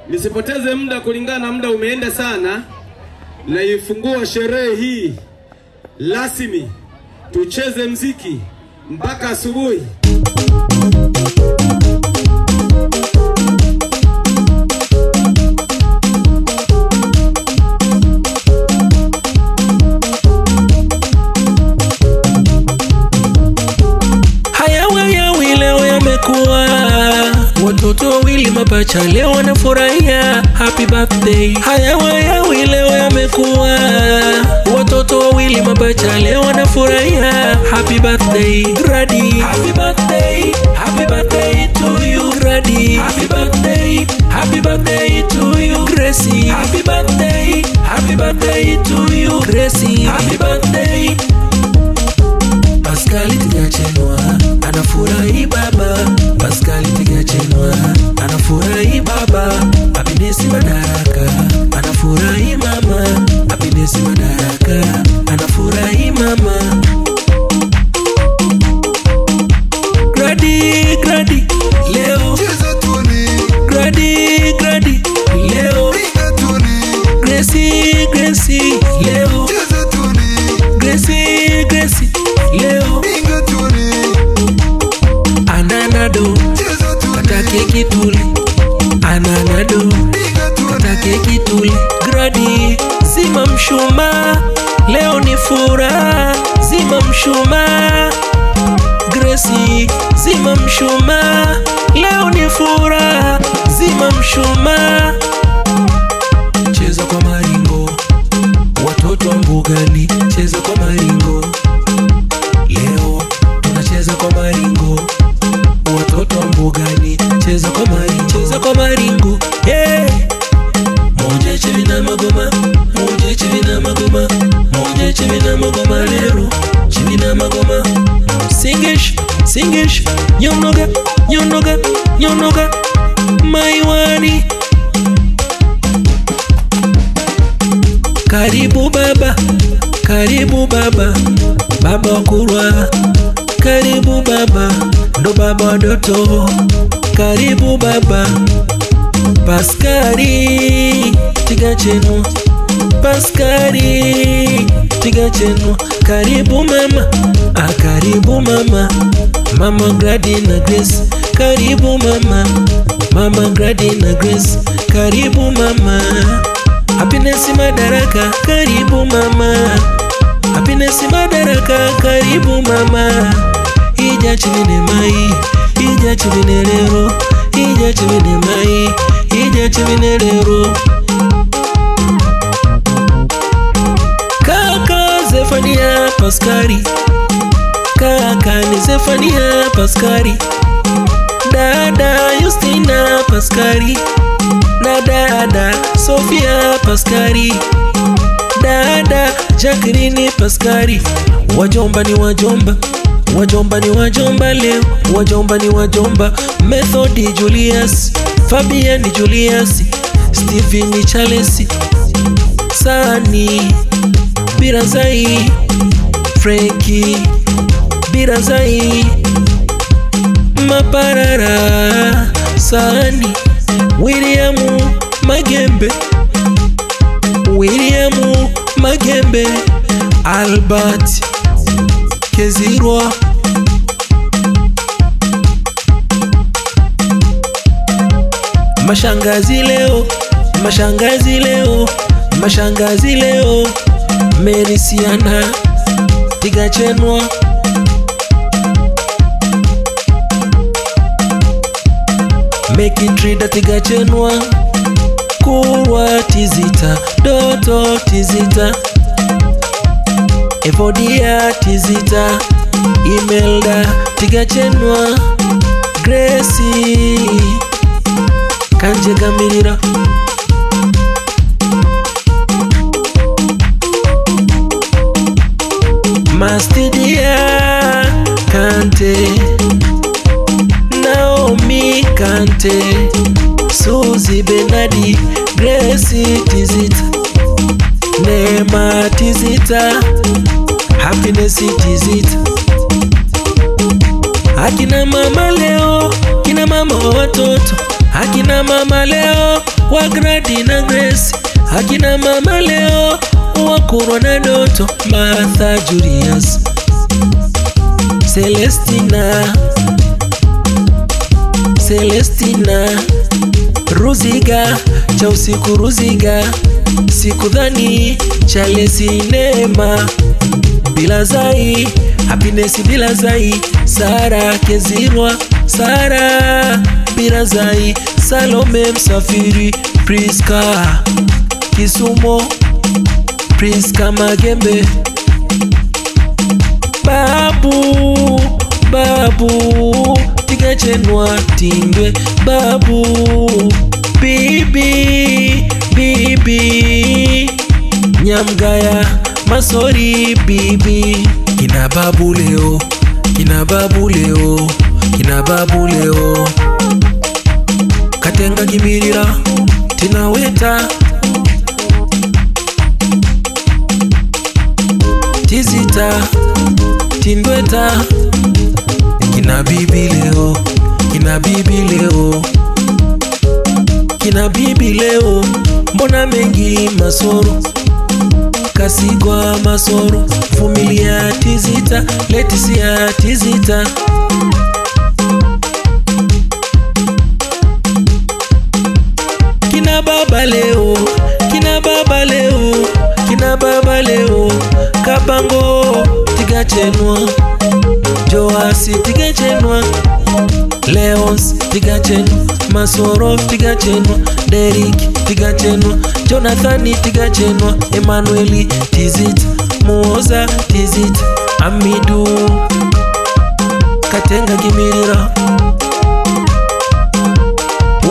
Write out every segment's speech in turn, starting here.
Nisipoteze muda kulingana na muda umeenda sana. Naifungua sherehe hii rasmi. Tucheze mziki mpaka asubuhi. Watoto wawili mapacha leo wanafurahia happy birthday. Haya wayawi leo yamekuwa. Watoto wawili mapacha leo wanafurahia happy birthday. Grady, happy birthday, happy birthday to you. Grady, happy birthday to you. Gracie, happy birthday to you. Gracie, happy birthday. Pascal Tigachenwa anafurahi baba. Pascal Tigachenwa anafurahi baba. Happiness Madaraka anafurahi mama. Happiness Madaraka anafurahi mama. Grady, Grady leo cheza tuni. Grady leo piga tuni. Gracie, Gracie leo cheza tuni. Gracie leo piga tuni. Ananado kata keki tuli. Ananado kata keki tuli. Grady zima mshuma leo ni furaha. Zima mshuma. Gracie zima mshuma leo ni furaha. Zima mshuma. Cheza kwa maringo watoto wa mbugani. Cheza kwa maringo leo tunacheza kwa maringo watoto wa mbugani. Cheza kwa maringo, cheza kwa maringo. Hey! Moja chivina magoma, moja chivina magoma, moja chivina magoma lero, chivina magoma. Singish, nyonoga, maiwani. Karibu baba, baba kurwa. Karibu baba, ndo baba doto. Karibu baba, Pascali Tigachenwa. Pascali Tigachenwa. Karibu mama, karibu mama. Mama Grady na Grace. Karibu mama, Mama Grady na Grace. Karibu mama. Happiness Madaraka. Karibu mama. Happiness Madaraka. Karibu mama. Ija chivine mai, ija chivine lero, ija chivine mai, ija chivine lero. Kaka Zefania Pascali, kaka ni Zefania Pascali. Dada Justina Pascali, na dada Sofia Pascali. Dada Jacqueline Pascali. Wajomba ni wajomba. Wajomba ni wajomba leo. Wajomba ni wajomba. Method Julius, Fabian Julius, Stephen Charles, Sani Birazai, Frankie Birazai, Maparara Sani, William Magembe, Albert Kezirwa. Mashangazi leo, Merisiana Tigachenwa. Mekitrida Tigachenwa. Kurwa Tizita, Doto Tizita, Evodia Tizita, Imelda Tigachenwa. Gracie Kanje Gamirira. Mastidia Kante, Naomi Kante, Suzy Benadi, Gracie Tizita, Neema Tizita, Happiness Tizita. Akina mama leo, kina mama wa watoto. Akina mama leo wa Grady na Grace, akina mama leo wa Kurwa na Doto, Martha Julius, Celestina, Ruziga, cha usiku Ruziga, sikudhani Chalesi Neema, Bilazai, Happiness Bilazai, Sara Kezirwa, Sara Bilazai, Salome Msafiri, Priska Kisumo, Priska Magembe, Babu Tigachenwa Tindwe, Babu Bibi Nyamgaya Masori Bibi. Kina babu leo, Katenga Kimirira, Tinaweta, Tizita, Tindweta. Kina bibi leo, mbona mengi Masoro, Kasigwa Masoro, Familia Tizita, Letisia Tizita. Kina baba leo, Kabango Tigachenwa, Joasi Tigachenwa, Leons Tigachenwa, Masoro Tigachenwa, Derek Tigachenwa, Jonathan Tigachenwa, Emmanueli Tizit, Muoza Tizit, Amidu Katenga Kimirira.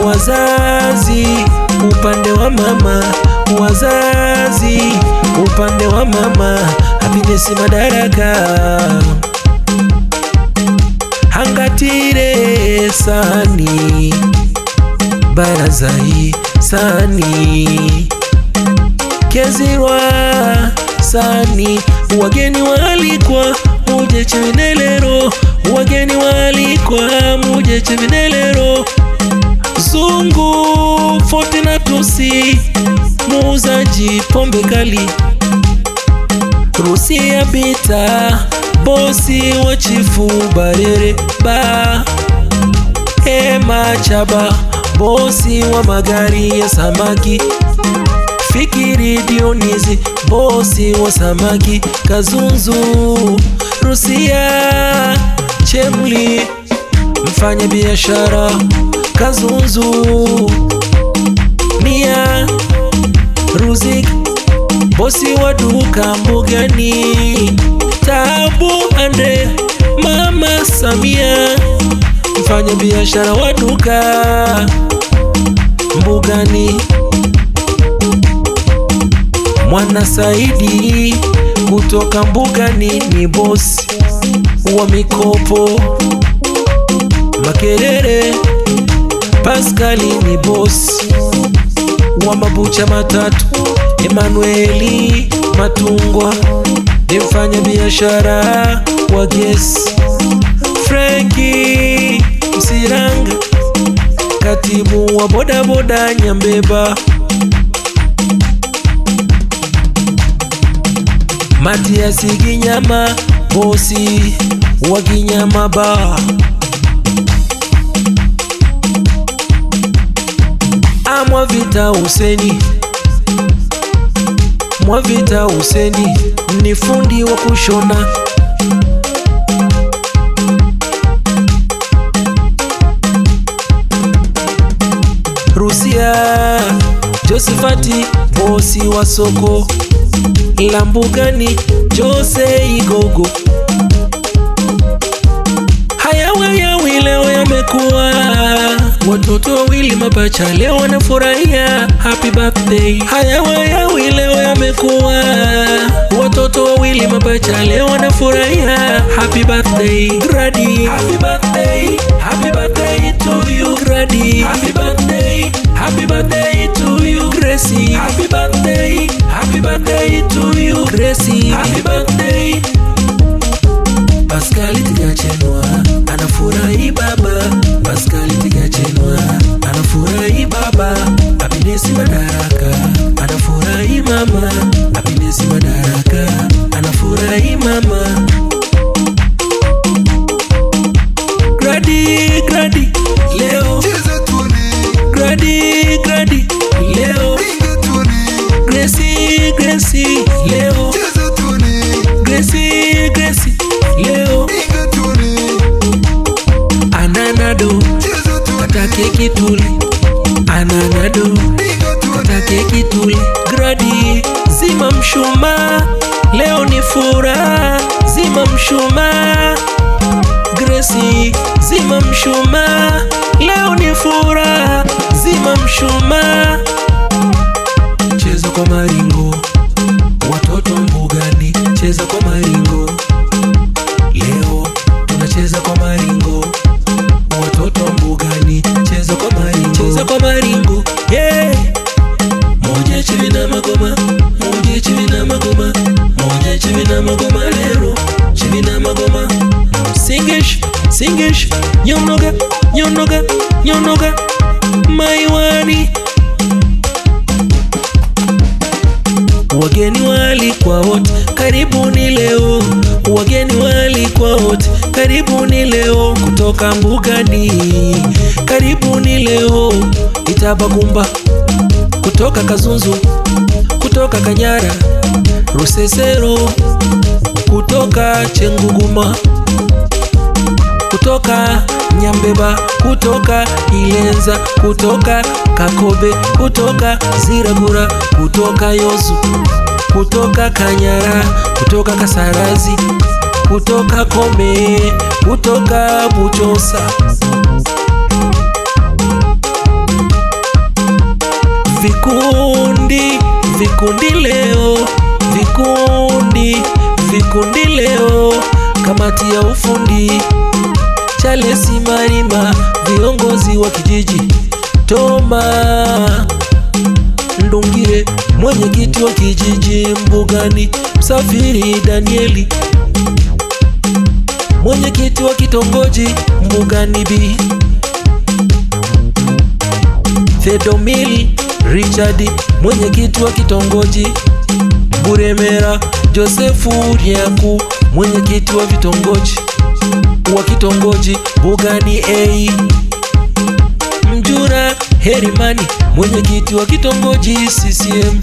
Wazazi upande wa mama, Happiness Madaraka, Hangatire Sani, Barazai Sani, Kezirwa Sani. Wageni waalikwa muje Chivinelero, muje Chivinelero. Zungu Fortunatusi, muuzaji pombe kali. Rusia Bita, bosi wa Chifu Barere ba. Ema Chaba, bosi wa magari ya samaki. Fikiri Dionizi, bosi wa samaki. Kazunzu Rusia Chemli, mfanya biashara. Kazunzu Nia Ruzik, bosi wa duka Mbugani. Tabu Andre, Mama Samia, mfanya biashara wa duka Mbugani. Mwana Saidi kutoka Mbugani ni bosi wa mikopo. Makerere Pascali ni bosi wa mabucha matatu. Emmanueli Matungwa ni mfanya biashara wa gesi. Frankie Msiranga, katibu wa bodaboda Nyambeba. Matias Ginyama, bosi wa Ginyama Bar. Mwavita Huseni ni fundi wa kushona. Rusia Josephati, bosi wa soko la Mbugani. Jose Igogo, hayawi leo yamekuwa. Watoto wawili mapacha leo wanafurahia, happy birthday. Hayawi leo yamekuwa. Watoto wawili mapacha leo wanafurahia, happy birthday. Grady, happy birthday to you. Grady, happy birthday to you. Gracie, happy birthday to you. Gracie, happy birthday. Pascal Tigachenwa anafurahi baba. Pascal Tigachenwa anafurahi. Happiness Madaraka, anafurahi mama. Happiness Madaraka, anafurahi mama. Grady, Grady, leo. Grady, Grady, leo. Gracie, Gracie, leo. Gracie, Gracie, leo. Ananado, kata keki tuli. Ananado, kata keki tuli. Grady, zima mshumaa, leo ni furaha. Zima mshumaa. Gracie, zima mshumaa, leo ni furaha. Zima mshumaa. Cheza kwa maringo, watoto mbugani. Cheza kwa maringo, leo tunacheza kwa maringo. Watoto mbugani, cheza kwa maringo. Cheza kwa maringo, yeah. Moja chivi na magoma, moja chivi na magoma, moja chivi na magoma lero, chivi na magoma. Singish, singish, nyonoga, nyonoga, nyonoga, maiwani. Wageni waalikwa wote, karibuni leo. Wageni waalikwa wote, karibuni leo. Kutoka mbugani, karibuni leo. Itabagumba, kutoka Kazunzu, kutoka Kanyara, Rusesero, kutoka Chenguguma, kutoka Nyambeba, kutoka Ilenza, kutoka Kakobe, kutoka Ziragura, kutoka Yozu, kutoka Kanyara, kutoka Kasarazi, kutoka Kome, kutoka Buchosa. Vikundi, vikundi leo. Vikundi, vikundi leo. Kamati ya ufundi, Charles Marima, viongozi wa kijiji. Toma Ndungire, mwenyekiti wa kijiji Mbugani. Msafiri Danieli, mwenyekiti wa kitongoji Mbugani B. Thedomil Richard, mwenyekiti wa kitongoji Buremera. Josefu Ryaku, mwenyekiti wa vitongoji wa kitongoji Mbugani A. Mjura Herimani, mwenyekiti wa kitongoji CCM.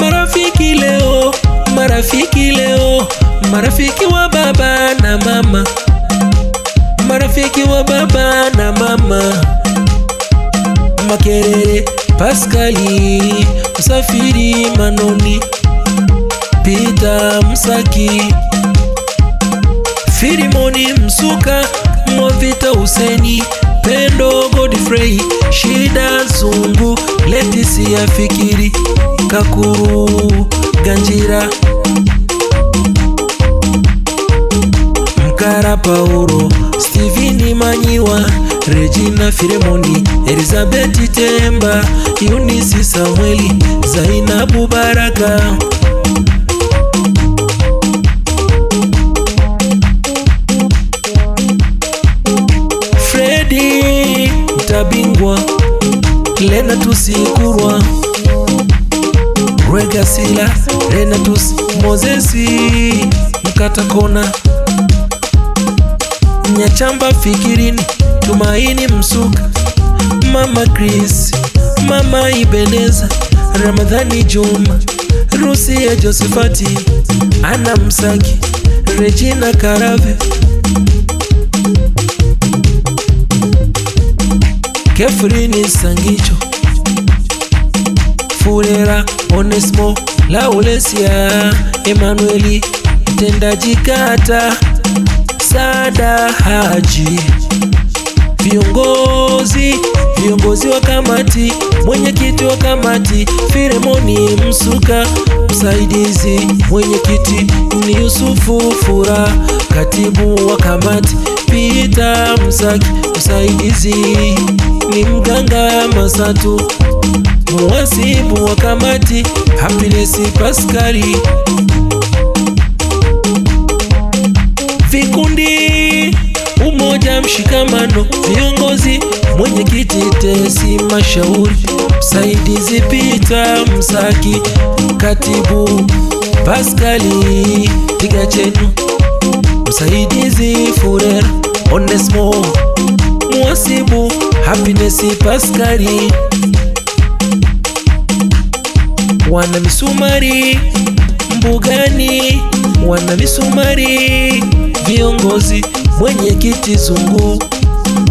Marafiki leo, marafiki leo. Marafiki wa baba na mama, marafiki wa baba na mama. Makerere Pascali, Msafiri Manoni, Peter Msaki, Filimoni Msuka, Mwavita Huseni, Pendo Godfrey, Shida Zungu, Leticia Fikiri, Kakuru Ganjira, Mkara Paulo, Steven Manyiwa, Regina Filemoni, Elizabeth Temba, Eunice Samueli, Zainabu Baraka. Freddy Tabingwa, Lenatus Kurwa, Regasila, Renatus Mozesi, Mkatakona, Nyachamba Fikirini, Tumaini Msuka, Mama Chris, Mama Ibeneza, Ramadhani Juma, Rusia Josefati, Ana Msaki, Regina Karave, Kefrini Sangicho, Furera Onesmo, Laulesia Emanueli, Tendaji Kata, Sada Haji. Viongozi wa kamati, mwenyekiti wa kamati Filemoni Msuka, msaidizi mwenyekiti ni Yusufu Fura, katibu wa kamati Peter Msaki, msaidizi ni Mganga Masatu, muhasibu wa kamati Happiness Pascali. Vikundi, umoja, mshikamano, viongozi, mwenyekiti Tesi Mashauri, msaidizi Peter Msaki, katibu Pascali Tigachenu, msaidizi Furera Onesmo, mwasibu Happiness Pascali, wana misumari mbugani, wana misumari viongozi, mwenyekiti Zungu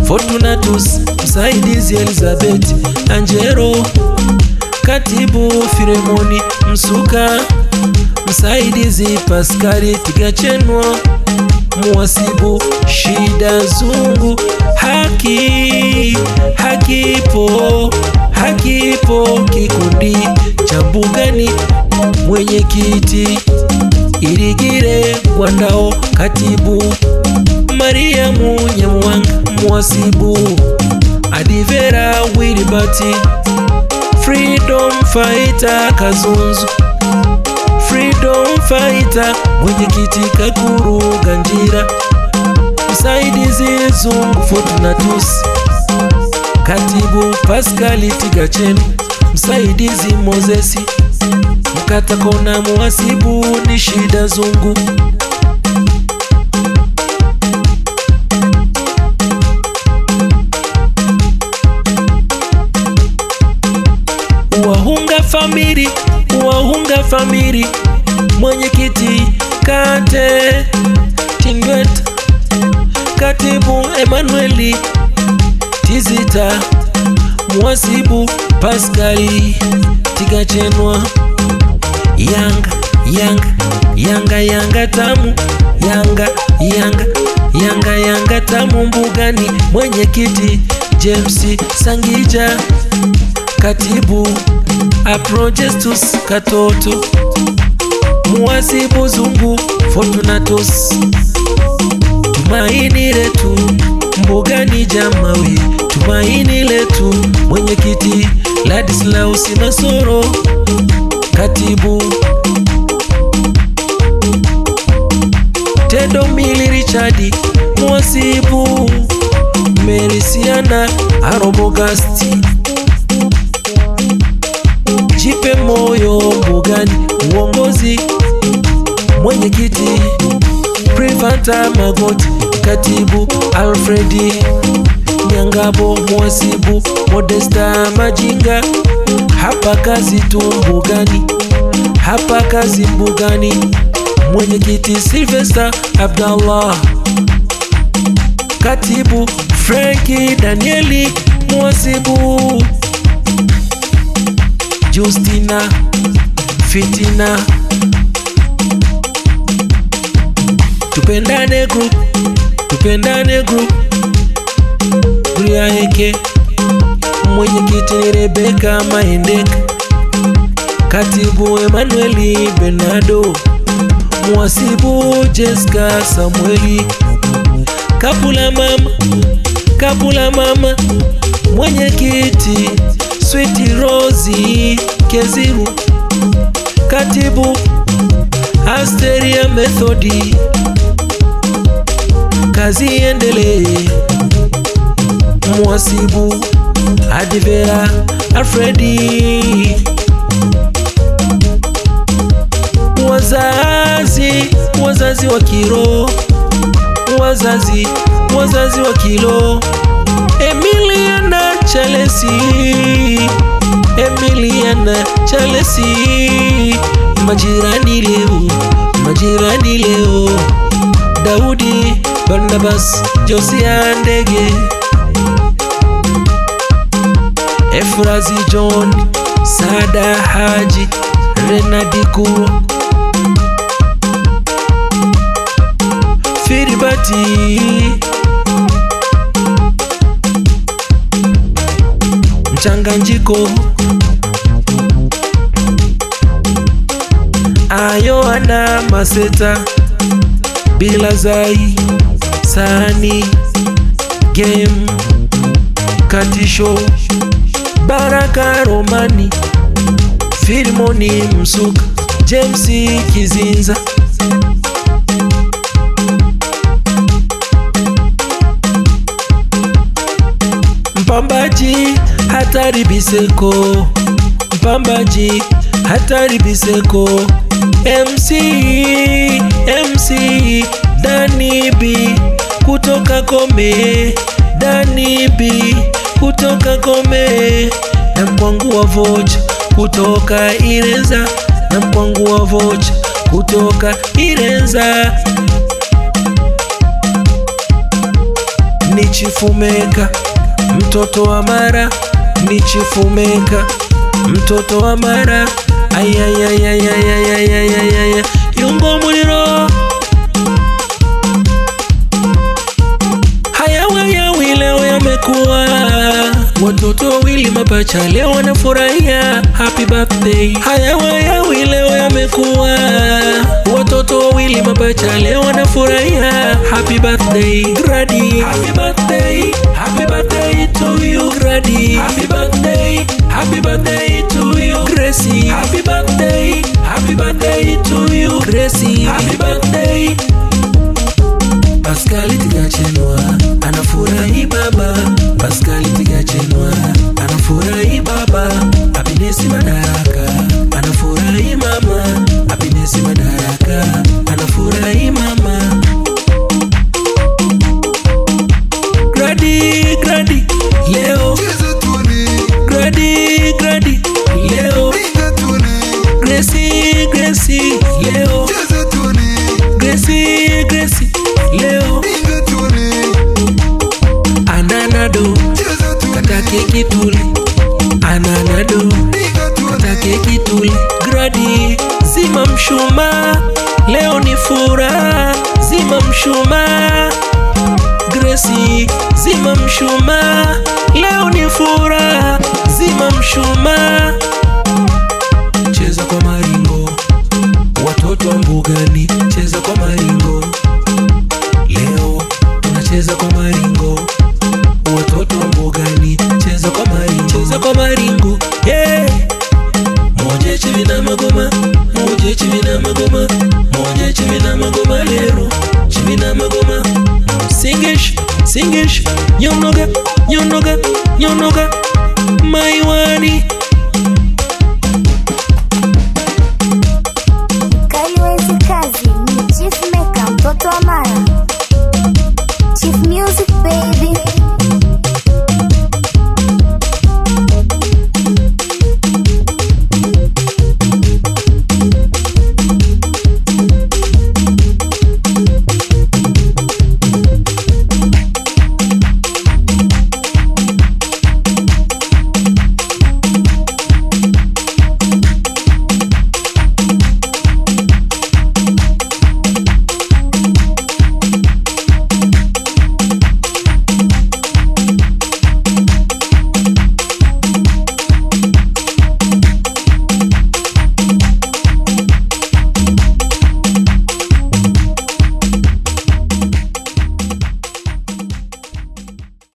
Fortunatus, msaidizi Elizabeth Angelo, katibu Filemoni Msuka, msaidizi Pascali Tigachenwa, mwasibu Shida Zungu, hakipo kikundi cha mbugani, mwenyekiti Irigire Gwandao, katibu Mariamu Nyamwanga, mwasibu Adivera Wilibati, Freedom Fighter Kazunzu, Freedom Fighter mwenyekiti Kakuru Ganjira, msaidizi Zungu Fortunatus, katibu Pascali Tigachenu, msaidizi Mozesi Mkatakona, mwasibu ni Shida Zungu. Wahunga famiri mwenyekiti Kate Tingwet, katibu Emanueli Tizita, mwasibu Pascali Tigachenwa, Yanga tamu, Yanga tamu mbugani, mwenyekiti James Sangija, katibu Aprojestus Katoto, mwasibu Zungu Fortunatus, tumaini letu mbugani Jamawi, tumaini letu mwenyekiti Ladislaus Nasoro, katibu Tedo Mili Richardi, mwasibu Merisiana Arobogasti, Jipe moyo mbugani, uongozi mwenyekiti Privanta Magoti, katibu Alfredi Nyangabo, mwasibu Modesta Majinga, hapa kazi tu mbugani, mwenyekiti Sylvester Abdallah, katibu Frankie Danieli, mwasibu Justina Fitina, Tupendane group Kuriaeke, mwenyekiti Rebecca Maendeka, katibu Emanueli Bernardo, mwasibu Jessica Samueli, Kapula mama mwenyekiti Sweet Rosie Keziru, katibu Asteria Methodi, kazi endelee, mwasibu Adivera Alfredi, wazazi wa kilo, wazazi wa kilo, Emiliana Chalesi, majirani leo, Daudi Barnabas Josia Ndege, Efrazi John Sada Haji Renadi Kuro, Firibati Mchanganjiko, Ayoana Maseta, Bilazai Sani Game, Katisho Baraka Romani, Filimoni Msuka, James Kizinza, Mpambaji hatari Biseko, mpambaji hatari Biseko. MC Danny B kutoka Kome, Danny B kutoka Kome. Na mkwangu wa vocha kutoka Irenza, na mkwangu wa vocha kutoka Irenza. Ni Chifumeka mtoto wa Mara, ni Chifumeka mtoto wa Mara. Ayayayayayayayayayaya Yungo muliro. Hayawayawi leo yamekuwa, watoto wawili mapacha leo wanafurahia. Happy birthday. Hayawayawi leo yamekuwa, watoto wawili mapacha leo wanafurahia. Happy birthday Grady, happy birthday, happy birthday to you Grady. Happy birthday, happy birthday to you Gracie. Happy birthday, happy birthday to you Gracie. Happy birthday. Pascal Tigachenwa anafurahi baba, Pascal Tigachenwa anafurahi baba. Happiness Madaraka anafurahi mama, Happiness Madaraka anafurahi mama. Grady leo, Grady leo, Gracie leo, Gracie leo. Ananado kata keki tuli, ananado kata keki tuli. Grady zima mshumaa, leo ni furaha, zima mshumaa. Gracie zima mshumaa, leo ni furaha, zima mshumaa. Cheza kwa maringo, watoto wa mbugani, cheza kwa maringo. Leo tunacheza kwa maringo, watoto wa mbugani, cheza kwa maringo, cheza kwa maringo. Yeah. Moje chivina magoma, moje chivina magoma, moje chivina magoma lero, chivina magoma. Singish, nyonoga, Maiwani.